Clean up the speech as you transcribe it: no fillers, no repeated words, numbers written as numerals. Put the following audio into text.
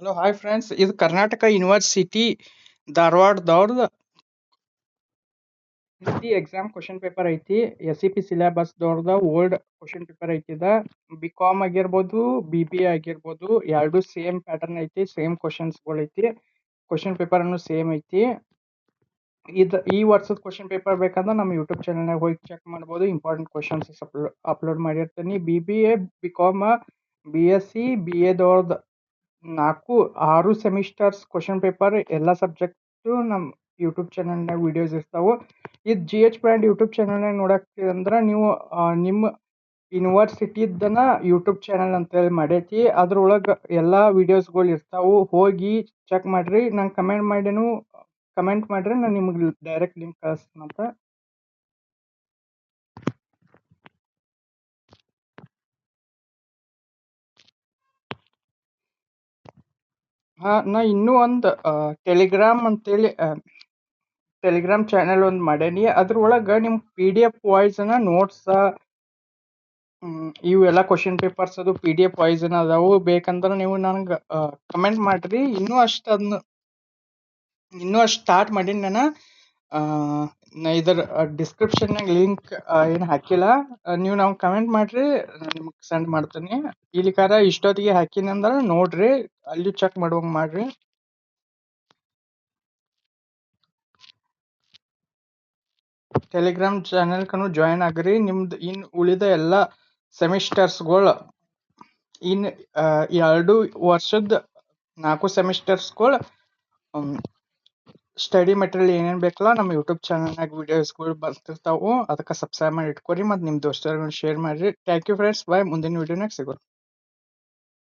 Hello hi friends, ಇದು Karnataka university ಧಾರವಾಡದವ್ರದ್ದು exam question paper ಐತಿ. SEP ಸಿಲೆಬಸ್ದವ್ರದ ಓಲ್ಡ್ ಕ್ವಶನ್ ಪೇಪರ್ ಐತಿ. BCom ಆಗಿರ್ಬೋದು, BBA ಆಗಿರ್ಬೋದು, ಎರಡು ಸೇಮ್ ಪ್ಯಾಟರ್ನ್ ಐತಿ, ಸೇಮ್ ಕ್ವಶನ್ಸ್ಗಳು ಐತಿ. ಕ್ವಶನ್ ಪೇಪರ್ ಅನ್ನು ಸೇಮ್ ಐತಿ. ಈ ವರ್ಷದ ಕ್ವಶನ್ ಪೇಪರ್ ಬೇಕಂದ್ರೆ ನಮ್ಮ ಯೂಟ್ಯೂಬ್ ಚಾನಲ್ನಾಗ ಹೋಗಿ ಚೆಕ್ ಮಾಡ್ಬೋದು. ಇಂಪಾರ್ಟೆಂಟ್ ಕ್ವಶನ್ಸ್ ಅಪ್ಲೋಡ್ ಮಾಡಿರ್ತೀನಿ. BBA, BCom, BSc, BAದವ್ರದ್ದು 6 semesters question paper ಎಲ್ಲ ಸಬ್ಜೆಕ್ಟ್ ನಮ್ಮ ಯೂಟ್ಯೂಬ್ ಚಾನಲ್ನಾಗ ವಿಡಿಯೋಸ್ ಇರ್ತಾವೆ. ಇದು GH ಬ್ರ್ಯಾಂಡ್ ಯೂಟ್ಯೂಬ್ ಚಾನಲ್ನಾಗ ನೋಡಕ್ತಿದ್ರೆ ನೀವು ನಿಮ್ಮ ಯೂನಿವರ್ಸಿಟಿದನ ಯೂಟ್ಯೂಬ್ ಚಾನಲ್ ಅಂತೇಳಿ ಮಾಡೈತಿ. ಅದ್ರೊಳಗೆ ಎಲ್ಲ ವಿಡಿಯೋಸ್ಗಳು ಇರ್ತಾವೆ. ಹೋಗಿ ಚೆಕ್ ಮಾಡ್ರಿ. ನಂಗೆ ಕಮೆಂಟ್ ಮಾಡ್ರಿ, ನಾನು ನಿಮಗೆ ಡೈರೆಕ್ಟ್ ಲಿಂಕ್ ಕಳಿಸ್ತೀನಂತ. ನಾ ಇನ್ನೂ ಒಂದು ಟೆಲಿಗ್ರಾಮ್ ಅಂತೇಳಿ ಟೆಲಿಗ್ರಾಮ್ ಚಾನೆಲ್ ಒಂದು ಮಾಡೇನಿ. ಅದ್ರೊಳಗೆ ನಿಮ್ಮ PDF ವಾಯ್ಸ್ ನೋಟ್ಸ್ ಇವೆಲ್ಲ ಕ್ವಶನ್ ಪೇಪರ್ಸ್ ಅದು PDF ವಾಯ್ಸ್ ಅದಾವು. ಬೇಕಂದ್ರೆ ನೀವು ನನಗೆ ಕಮೆಂಟ್ ಮಾಡ್ರಿ. ಇನ್ನೂ ಅಷ್ಟು ಸ್ಟಾರ್ಟ್ ಮಾಡೀನಿ ನಾನು. ಇದರ ಡಿಸ್ಕ್ರಿಪ್ಷನ್ನಾಗ ಲಿಂಕ್ ಏನು ಹಾಕಿಲ್ಲ. ನೀವು ನಾವು ಕಮೆಂಟ್ ಮಾಡ್ರಿ, ನಿಮ್ಗೆ ಸೆಂಡ್ ಮಾಡ್ತೀನಿ. ಇಲ್ಲಿಕಾರ ಇಷ್ಟೊತ್ತಿಗೆ ಹಾಕಿನಿ ಅಂದ್ರೆ ನೋಡ್ರಿ, ಅಲ್ಲಿ ಚೆಕ್ ಮಾಡುವಂಗೆ ಮಾಡ್ರಿ. ಟೆಲಿಗ್ರಾಮ್ ಚಾನೆಲ್ಕನು ಜಾಯಿನ್ ಆಗ್ರಿ. ನಿಮ್ದು ಇನ್ನು ಉಳಿದ ಎಲ್ಲ ಸೆಮಿಸ್ಟರ್ಸ್ಗಳು ಇನ್ನು 2 ವರ್ಷದ 4 ಸೆಮಿಸ್ಟರ್ಸ್ಗಳು ಸ್ಟಡಿ ಮೆಟೀರಿಯಲ್ ಏನೇನು ಬೇಕಲ್ಲ ನಮ್ಮ ಯೂಟ್ಯೂಬ್ ಚಾನಲ್ನಾಗ ವಿಡಿಯೋಸ್ಗಳು ಬರ್ತಿರ್ತಾವೆ. ಅದಕ್ಕೆ ಸಬ್ಸ್ಕ್ರೈಬ್ ಮಾಡಿ ಇಟ್ಕೊರಿ ಮತ್ತು ನಿಮ್ಮ ದೋಸ್ತರಿಗೆ ಶೇರ್ ಮಾಡಿರಿ. Thank you friends. ಬಾಯ್. ಮುಂದಿನ ವಿಡಿಯೋನಾಗ ಸಿಗೋಣ.